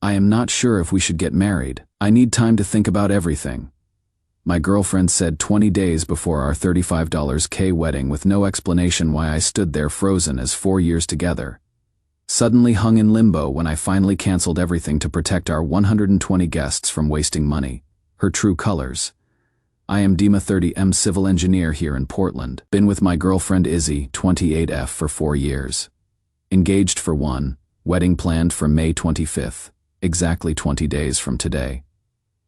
I am not sure if we should get married. I need time to think about everything. My girlfriend said 20 days before our $35K wedding with no explanation why I stood there frozen as 4 years together. Suddenly hung in limbo when I finally canceled everything to protect our 120 guests from wasting money. Her true colors. I am Dima 30M civil engineer here in Portland. Been with my girlfriend Izzy, 28F, for 4 years. Engaged for 1, wedding planned for May 25th, exactly 20 days from today.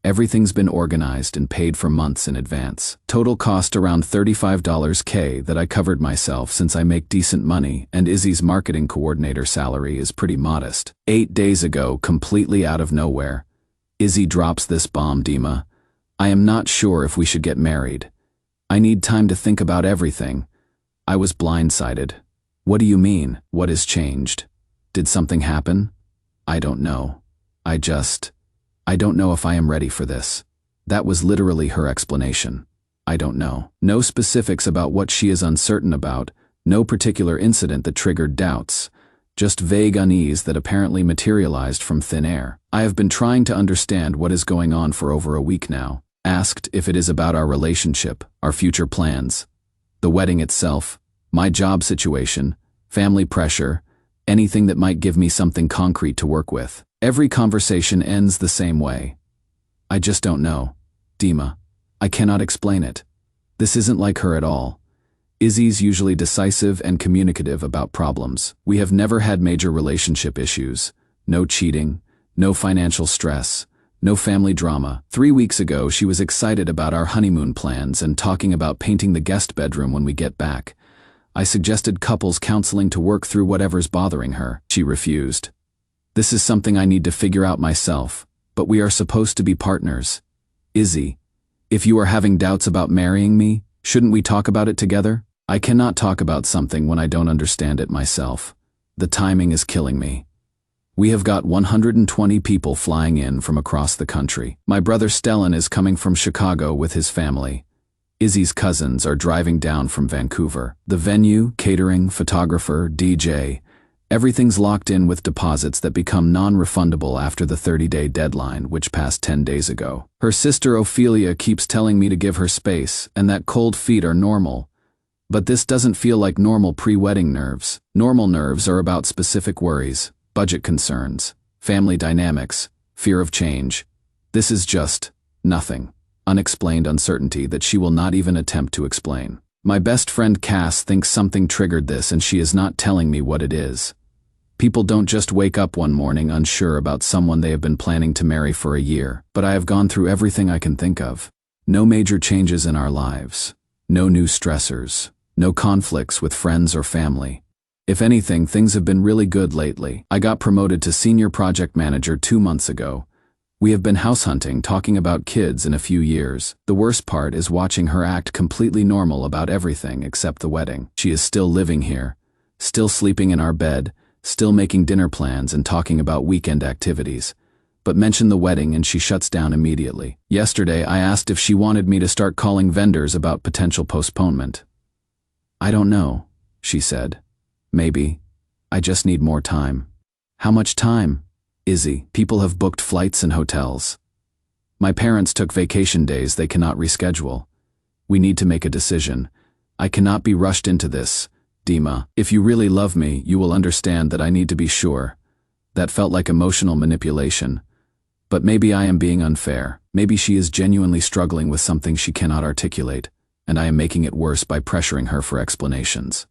Everything's been organized and paid for months in advance. Total cost around $35K that I covered myself since I make decent money and Izzy's marketing coordinator salary is pretty modest. 8 days ago, completely out of nowhere, Izzy drops this bomb, Dima. I am not sure if we should get married. I need time to think about everything. I was blindsided. What do you mean? What has changed? Did something happen? I don't know. I don't know if I am ready for this. That was literally her explanation. I don't know. No specifics about what she is uncertain about, no particular incident that triggered doubts, just vague unease that apparently materialized from thin air. I have been trying to understand what is going on for over a week now. Asked if it is about our relationship, our future plans, the wedding itself, my job situation, family pressure, anything that might give me something concrete to work with. Every conversation ends the same way. I just don't know. Dima, I cannot explain it. This isn't like her at all. Izzy's usually decisive and communicative about problems. We have never had major relationship issues. No cheating, no financial stress, no family drama. 3 weeks ago, she was excited about our honeymoon plans and talking about painting the guest bedroom when we get back. I suggested couples counseling to work through whatever's bothering her. She refused. This is something I need to figure out myself, but we are supposed to be partners. Izzy, if you are having doubts about marrying me, shouldn't we talk about it together? I cannot talk about something when I don't understand it myself. The timing is killing me. We have got 120 people flying in from across the country. My brother Stellan is coming from Chicago with his family. Izzy's cousins are driving down from Vancouver. The venue, catering, photographer, DJ, everything's locked in with deposits that become non-refundable after the 30-day deadline, which passed 10 days ago. Her sister Ophelia keeps telling me to give her space and that cold feet are normal. But this doesn't feel like normal pre-wedding nerves. Normal nerves are about specific worries, budget concerns, family dynamics, fear of change. This is just nothing. Unexplained uncertainty that she will not even attempt to explain. My best friend Cass thinks something triggered this and she is not telling me what it is. People don't just wake up one morning unsure about someone they have been planning to marry for a year, but I have gone through everything I can think of. No major changes in our lives. No new stressors. No conflicts with friends or family. If anything, things have been really good lately. I got promoted to senior project manager 2 months ago. We have been house hunting, talking about kids in a few years. The worst part is watching her act completely normal about everything except the wedding. She is still living here, still sleeping in our bed, still making dinner plans and talking about weekend activities. But mention the wedding and she shuts down immediately. Yesterday, I asked if she wanted me to start calling vendors about potential postponement. I don't know, she said. Maybe. I just need more time. How much time? Izzy, people have booked flights and hotels. My parents took vacation days they cannot reschedule. We need to make a decision. I cannot be rushed into this. Dima, if you really love me, you will understand that I need to be sure. That felt like emotional manipulation. But maybe I am being unfair. Maybe she is genuinely struggling with something she cannot articulate, and I am making it worse by pressuring her for explanations.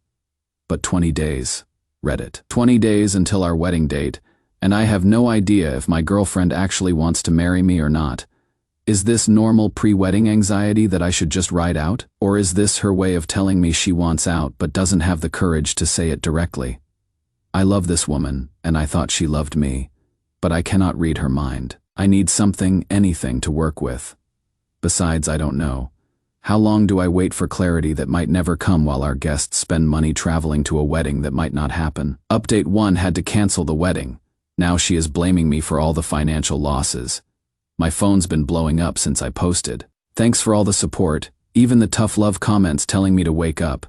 But 20 days. Reddit. 20 days until our wedding date, and I have no idea if my girlfriend actually wants to marry me or not. Is this normal pre-wedding anxiety that I should just ride out? Or is this her way of telling me she wants out but doesn't have the courage to say it directly? I love this woman, and I thought she loved me, but I cannot read her mind. I need something, anything to work with. Besides, I don't know. How long do I wait for clarity that might never come while our guests spend money traveling to a wedding that might not happen? Update 1 had to cancel the wedding. Now she is blaming me for all the financial losses. My phone's been blowing up since I posted. Thanks for all the support, even the tough love comments telling me to wake up.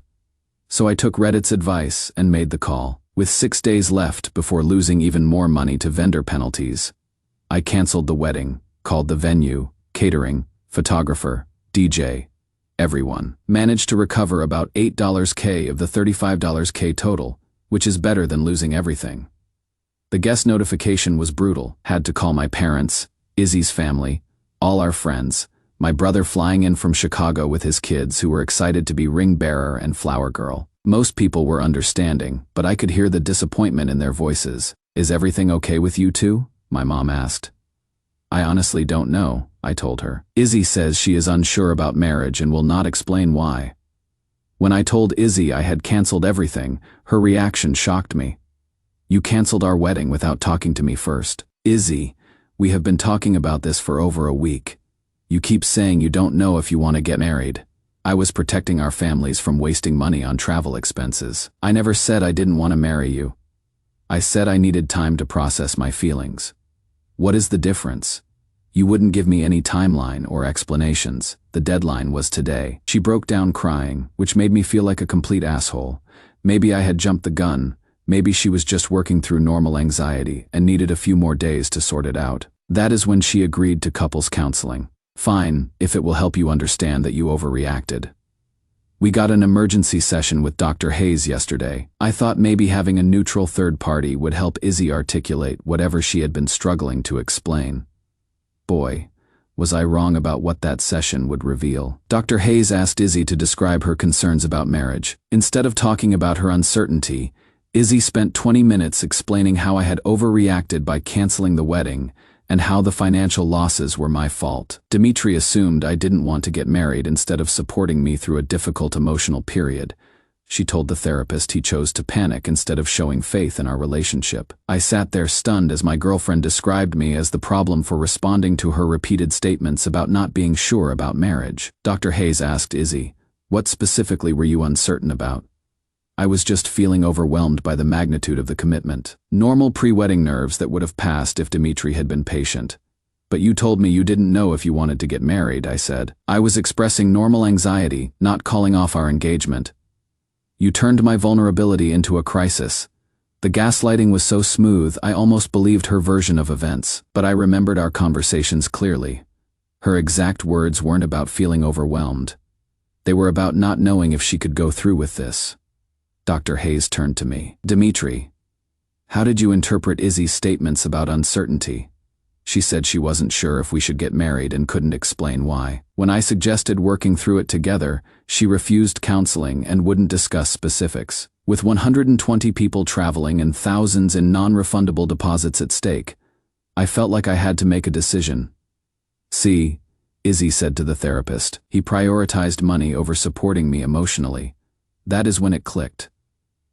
So I took Reddit's advice and made the call. With 6 days left before losing even more money to vendor penalties, I canceled the wedding, called the venue, catering, photographer, DJ, everyone. Managed to recover about $8K of the $35K total, which is better than losing everything. The guest notification was brutal. Had to call my parents, Izzy's family, all our friends, my brother flying in from Chicago with his kids who were excited to be ring bearer and flower girl. Most people were understanding, but I could hear the disappointment in their voices. Is everything okay with you two? My mom asked. I honestly don't know, I told her. Izzy says she is unsure about marriage and will not explain why. When I told Izzy I had canceled everything, her reaction shocked me. You canceled our wedding without talking to me first. Izzy, we have been talking about this for over a week. You keep saying you don't know if you want to get married. I was protecting our families from wasting money on travel expenses. I never said I didn't want to marry you. I said I needed time to process my feelings. What is the difference? You wouldn't give me any timeline or explanations. The deadline was today. She broke down crying, which made me feel like a complete asshole. Maybe I had jumped the gun. Maybe she was just working through normal anxiety and needed a few more days to sort it out. That is when she agreed to couples counseling. Fine, if it will help you understand that you overreacted. We got an emergency session with Dr. Hayes yesterday. I thought maybe having a neutral third party would help Izzy articulate whatever she had been struggling to explain. Boy, was I wrong about what that session would reveal. Dr. Hayes asked Izzy to describe her concerns about marriage. Instead of talking about her uncertainty, Izzy spent 20 minutes explaining how I had overreacted by canceling the wedding and how the financial losses were my fault. Dimitri assumed I didn't want to get married instead of supporting me through a difficult emotional period. She told the therapist he chose to panic instead of showing faith in our relationship. I sat there stunned as my girlfriend described me as the problem for responding to her repeated statements about not being sure about marriage. Dr. Hayes asked Izzy, "What specifically were you uncertain about?" I was just feeling overwhelmed by the magnitude of the commitment. Normal pre-wedding nerves that would have passed if Dimitri had been patient. But you told me you didn't know if you wanted to get married, I said. I was expressing normal anxiety, not calling off our engagement. You turned my vulnerability into a crisis. The gaslighting was so smooth, I almost believed her version of events, but I remembered our conversations clearly. Her exact words weren't about feeling overwhelmed. They were about not knowing if she could go through with this. Dr. Hayes turned to me. Dimitri, how did you interpret Izzy's statements about uncertainty? She said she wasn't sure if we should get married and couldn't explain why. When I suggested working through it together, she refused counseling and wouldn't discuss specifics. With 120 people traveling and thousands in non-refundable deposits at stake, I felt like I had to make a decision. See, Izzy said to the therapist, he prioritized money over supporting me emotionally. That is when it clicked.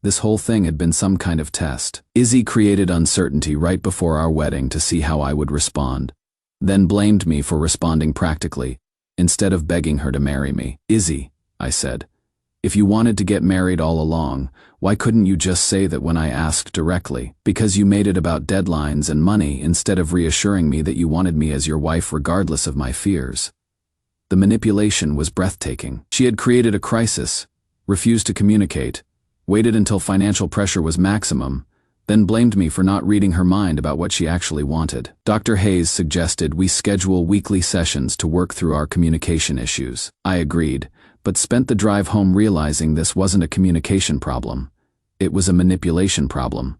This whole thing had been some kind of test. Izzy created uncertainty right before our wedding to see how I would respond, then blamed me for responding practically, instead of begging her to marry me. Izzy, I said, if you wanted to get married all along, why couldn't you just say that when I asked directly? Because you made it about deadlines and money instead of reassuring me that you wanted me as your wife regardless of my fears. The manipulation was breathtaking. She had created a crisis, refused to communicate, waited until financial pressure was maximum, then blamed me for not reading her mind about what she actually wanted. Dr. Hayes suggested we schedule weekly sessions to work through our communication issues. I agreed, but spent the drive home realizing this wasn't a communication problem. It was a manipulation problem.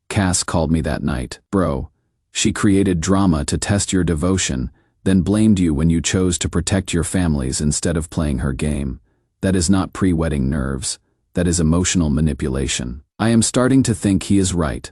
Cass called me that night. Bro, she created drama to test your devotion, then blamed you when you chose to protect your families instead of playing her game. That is not pre-wedding nerves. That is emotional manipulation. I am starting to think he is right.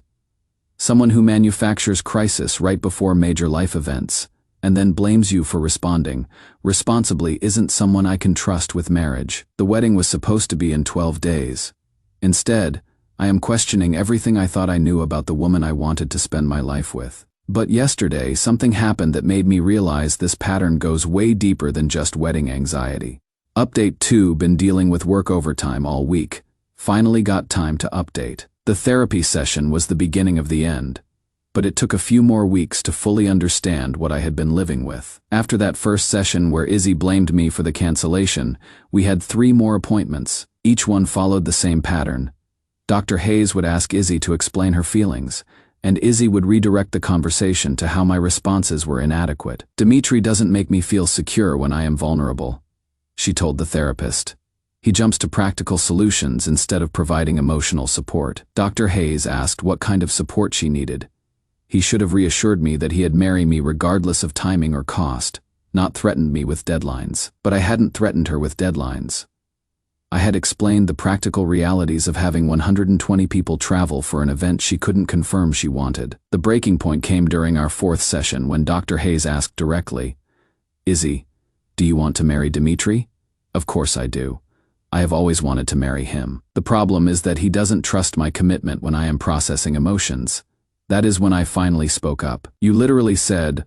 Someone who manufactures crisis right before major life events, and then blames you for responding responsibly isn't someone I can trust with marriage. The wedding was supposed to be in 12 days. Instead, I am questioning everything I thought I knew about the woman I wanted to spend my life with. But yesterday, something happened that made me realize this pattern goes way deeper than just wedding anxiety. Update 2. Been dealing with work overtime all week. Finally got time to update. The therapy session was the beginning of the end, but it took a few more weeks to fully understand what I had been living with. After that first session where Izzy blamed me for the cancellation, we had 3 more appointments. Each one followed the same pattern. Dr. Hayes would ask Izzy to explain her feelings, and Izzy would redirect the conversation to how my responses were inadequate. "Dimitri doesn't make me feel secure when I am vulnerable," she told the therapist. "He jumps to practical solutions instead of providing emotional support." Dr. Hayes asked what kind of support she needed. He should have reassured me that he'd marry me regardless of timing or cost, not threatened me with deadlines. But I hadn't threatened her with deadlines. I had explained the practical realities of having 120 people travel for an event she couldn't confirm she wanted. The breaking point came during our 4th session when Dr. Hayes asked directly, "Izzy, do you want to marry Dimitri?" "Of course I do. I have always wanted to marry him. The problem is that he doesn't trust my commitment when I am processing emotions." That is when I finally spoke up. "You literally said,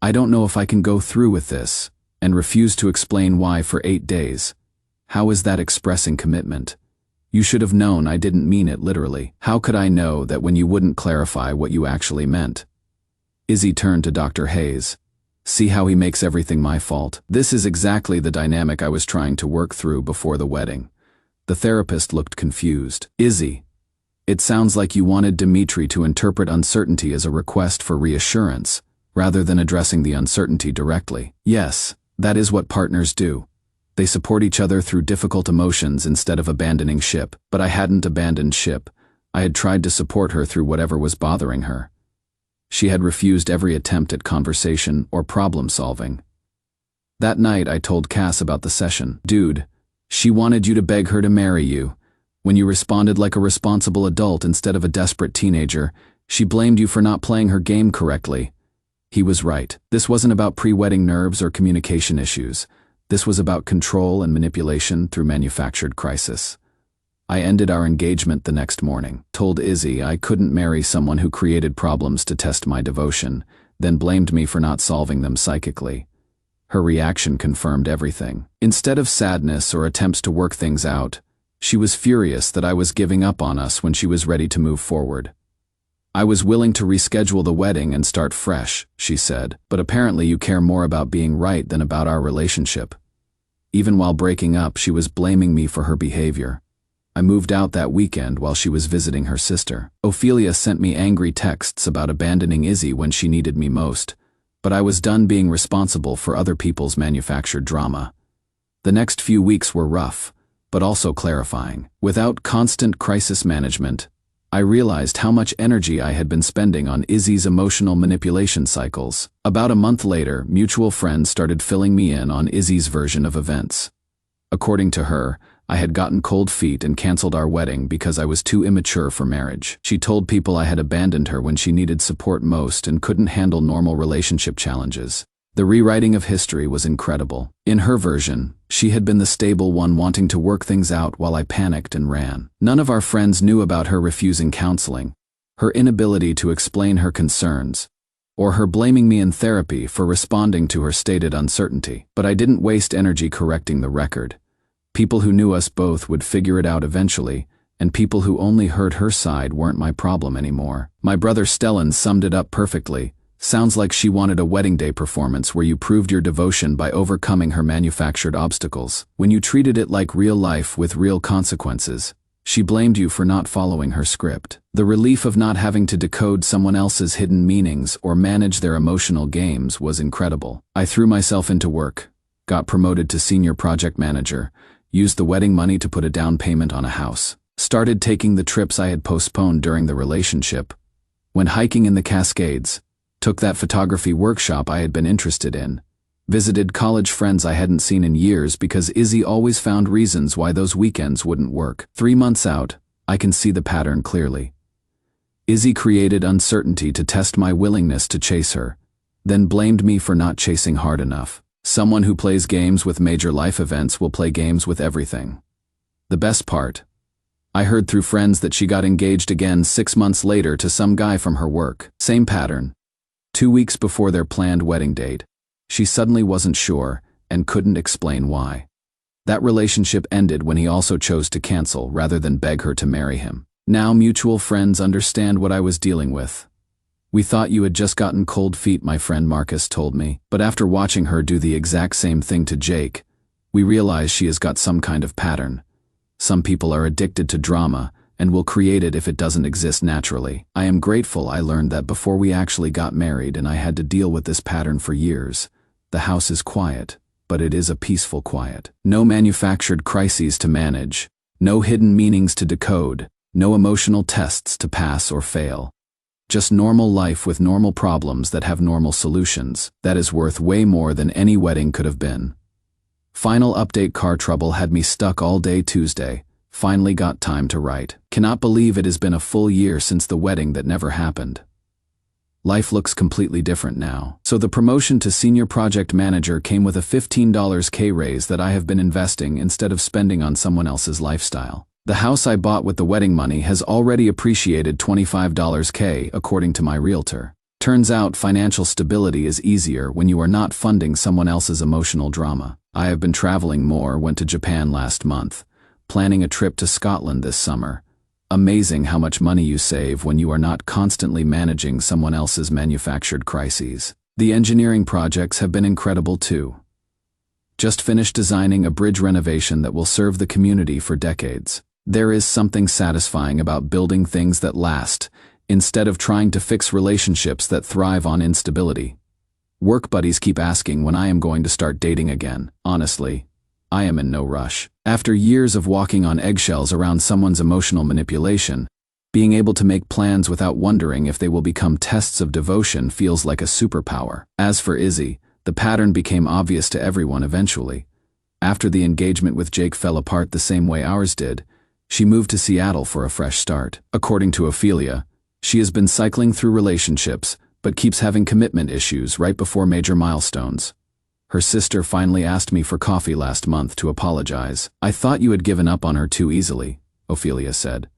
'I don't know if I can go through with this,' and refused to explain why for 8 days. How is that expressing commitment? You should have known I didn't mean it literally. How could I know that when you wouldn't clarify what you actually meant?" Izzy turned to Dr. Hayes. "See how he makes everything my fault?" This is exactly the dynamic I was trying to work through before the wedding. The therapist looked confused. "Izzy, it sounds like you wanted Dimitri to interpret uncertainty as a request for reassurance, rather than addressing the uncertainty directly." "Yes, that is what partners do. They support each other through difficult emotions instead of abandoning ship." But I hadn't abandoned ship. I had tried to support her through whatever was bothering her. She had refused every attempt at conversation or problem solving. That night I told Cass about the session. "Dude, she wanted you to beg her to marry you. When you responded like a responsible adult instead of a desperate teenager, she blamed you for not playing her game correctly." He was right. This wasn't about pre-wedding nerves or communication issues. This was about control and manipulation through manufactured crisis. I ended our engagement the next morning, told Izzy I couldn't marry someone who created problems to test my devotion, then blamed me for not solving them psychically. Her reaction confirmed everything. Instead of sadness or attempts to work things out, she was furious that I was giving up on us when she was ready to move forward. "I was willing to reschedule the wedding and start fresh," she said, "but apparently you care more about being right than about our relationship." Even while breaking up, she was blaming me for her behavior. I moved out that weekend while she was visiting her sister. Ophelia sent me angry texts about abandoning Izzy when she needed me most, but I was done being responsible for other people's manufactured drama. The next few weeks were rough, but also clarifying. Without constant crisis management, I realized how much energy I had been spending on Izzy's emotional manipulation cycles. About a month later, mutual friends started filling me in on Izzy's version of events. According to her, I had gotten cold feet and canceled our wedding because I was too immature for marriage. She told people I had abandoned her when she needed support most and couldn't handle normal relationship challenges. The rewriting of history was incredible. In her version, she had been the stable one wanting to work things out while I panicked and ran. None of our friends knew about her refusing counseling, her inability to explain her concerns, or her blaming me in therapy for responding to her stated uncertainty. But I didn't waste energy correcting the record. People who knew us both would figure it out eventually, and people who only heard her side weren't my problem anymore. My brother Stellan summed it up perfectly. "Sounds like she wanted a wedding day performance where you proved your devotion by overcoming her manufactured obstacles. When you treated it like real life with real consequences, she blamed you for not following her script." The relief of not having to decode someone else's hidden meanings or manage their emotional games was incredible. I threw myself into work, got promoted to senior project manager, used the wedding money to put a down payment on a house, started taking the trips I had postponed during the relationship, went hiking in the Cascades, took that photography workshop I had been interested in, visited college friends I hadn't seen in years because Izzy always found reasons why those weekends wouldn't work. 3 months out, I can see the pattern clearly. Izzy created uncertainty to test my willingness to chase her, then blamed me for not chasing hard enough. Someone who plays games with major life events will play games with everything. The best part, I heard through friends that she got engaged again 6 months later to some guy from her work. Same pattern. 2 weeks before their planned wedding date, she suddenly wasn't sure and couldn't explain why. That relationship ended when he also chose to cancel rather than beg her to marry him. Now mutual friends understand what I was dealing with. "We thought you had just gotten cold feet," my friend Marcus told me, but after watching her do the exact same thing to Jake, we realize she has got some kind of pattern. Some people are addicted to drama, and will create it if it doesn't exist naturally. I am grateful I learned that before we actually got married, and I had to deal with this pattern for years. The house is quiet, but it is a peaceful quiet. No manufactured crises to manage, no hidden meanings to decode, no emotional tests to pass or fail. Just normal life with normal problems that have normal solutions. That is worth way more than any wedding could have been. Final update: car trouble had me stuck all day Tuesday. Finally got time to write. Cannot believe it has been a full year since the wedding that never happened. Life looks completely different now. So the promotion to senior project manager came with a $15K raise that I have been investing instead of spending on someone else's lifestyle. The house I bought with the wedding money has already appreciated $25K according to my realtor. Turns out financial stability is easier when you are not funding someone else's emotional drama. I have been traveling more, went to Japan last month, planning a trip to Scotland this summer. Amazing how much money you save when you are not constantly managing someone else's manufactured crises. The engineering projects have been incredible too. Just finished designing a bridge renovation that will serve the community for decades. There is something satisfying about building things that last, instead of trying to fix relationships that thrive on instability. Work buddies keep asking when I am going to start dating again. Honestly, I am in no rush. After years of walking on eggshells around someone's emotional manipulation, being able to make plans without wondering if they will become tests of devotion feels like a superpower. As for Izzy, the pattern became obvious to everyone eventually. After the engagement with Jake fell apart the same way ours did, she moved to Seattle for a fresh start. According to Ophelia, she has been cycling through relationships, but keeps having commitment issues right before major milestones. Her sister finally asked me for coffee last month to apologize. I thought you had given up on her too easily, Ophelia said.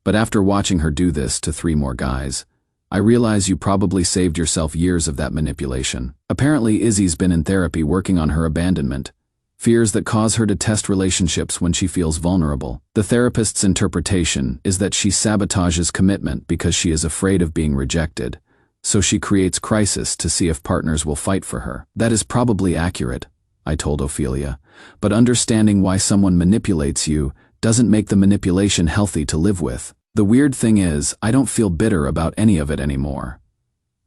But after watching her do this to 3 more guys, I realize you probably saved yourself years of that manipulation. Apparently Izzy's been in therapy working on her abandonment, fears that cause her to test relationships when she feels vulnerable. The therapist's interpretation is that she sabotages commitment because she is afraid of being rejected, so she creates crisis to see if partners will fight for her. That is probably accurate, I told Ophelia, but understanding why someone manipulates you doesn't make the manipulation healthy to live with. The weird thing is, I don't feel bitter about any of it anymore.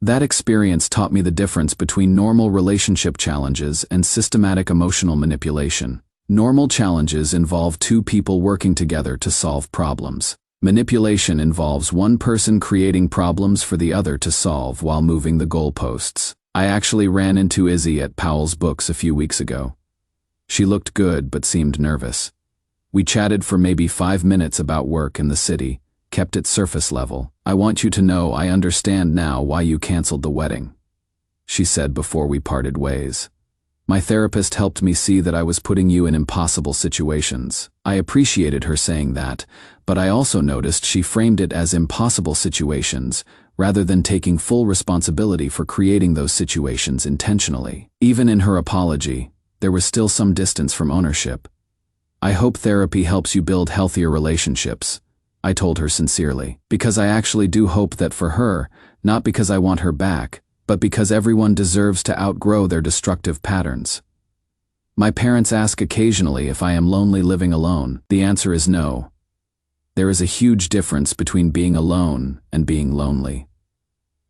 That experience taught me the difference between normal relationship challenges and systematic emotional manipulation. Normal challenges involve 2 people working together to solve problems. Manipulation involves one person creating problems for the other to solve while moving the goalposts. I actually ran into Izzy at Powell's Books a few weeks ago. She looked good but seemed nervous. We chatted for maybe 5 minutes about work in the city, kept it surface level. I want you to know I understand now why you canceled the wedding, she said before we parted ways. My therapist helped me see that I was putting you in impossible situations. I appreciated her saying that, but I also noticed she framed it as impossible situations rather than taking full responsibility for creating those situations intentionally. Even in her apology, there was still some distance from ownership. I hope therapy helps you build healthier relationships, I told her sincerely, because I actually do hope that for her, not because I want her back, but because everyone deserves to outgrow their destructive patterns. My parents ask occasionally if I am lonely living alone. The answer is no. There is a huge difference between being alone and being lonely.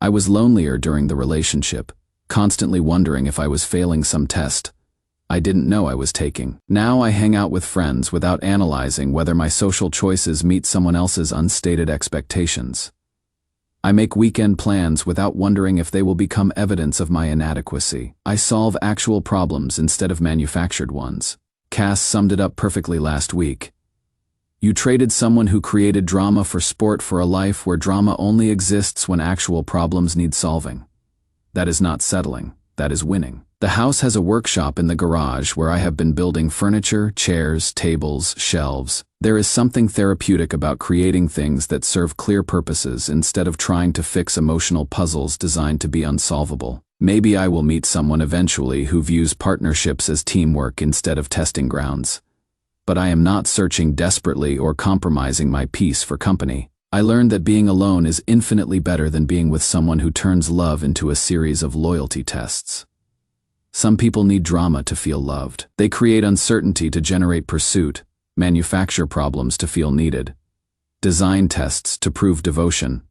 I was lonelier during the relationship, constantly wondering if I was failing some test I didn't know I was taking. Now I hang out with friends without analyzing whether my social choices meet someone else's unstated expectations. I make weekend plans without wondering if they will become evidence of my inadequacy. I solve actual problems instead of manufactured ones. Cass summed it up perfectly last week. You traded someone who created drama for sport for a life where drama only exists when actual problems need solving. That is not settling, that is winning. The house has a workshop in the garage where I have been building furniture, chairs, tables, shelves. There is something therapeutic about creating things that serve clear purposes instead of trying to fix emotional puzzles designed to be unsolvable. Maybe I will meet someone eventually who views partnerships as teamwork instead of testing grounds. But I am not searching desperately or compromising my peace for company. I learned that being alone is infinitely better than being with someone who turns love into a series of loyalty tests. Some people need drama to feel loved. They create uncertainty to generate pursuit, manufacture problems to feel needed. design tests to prove devotion.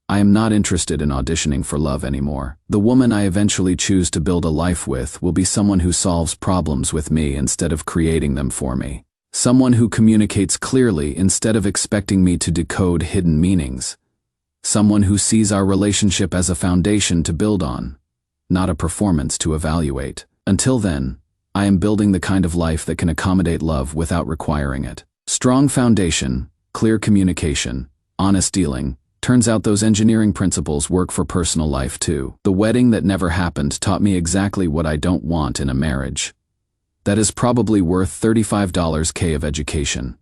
I am not interested in auditioning for love anymore. The woman I eventually choose to build a life with will be someone who solves problems with me instead of creating them for me. Someone who communicates clearly instead of expecting me to decode hidden meanings. Someone who sees our relationship as a foundation to build on, not a performance to evaluate. Until then, I am building the kind of life that can accommodate love without requiring it. Strong foundation, clear communication, honest dealing. Turns out those engineering principles work for personal life too. The wedding that never happened taught me exactly what I don't want in a marriage. That is probably worth $35K of education.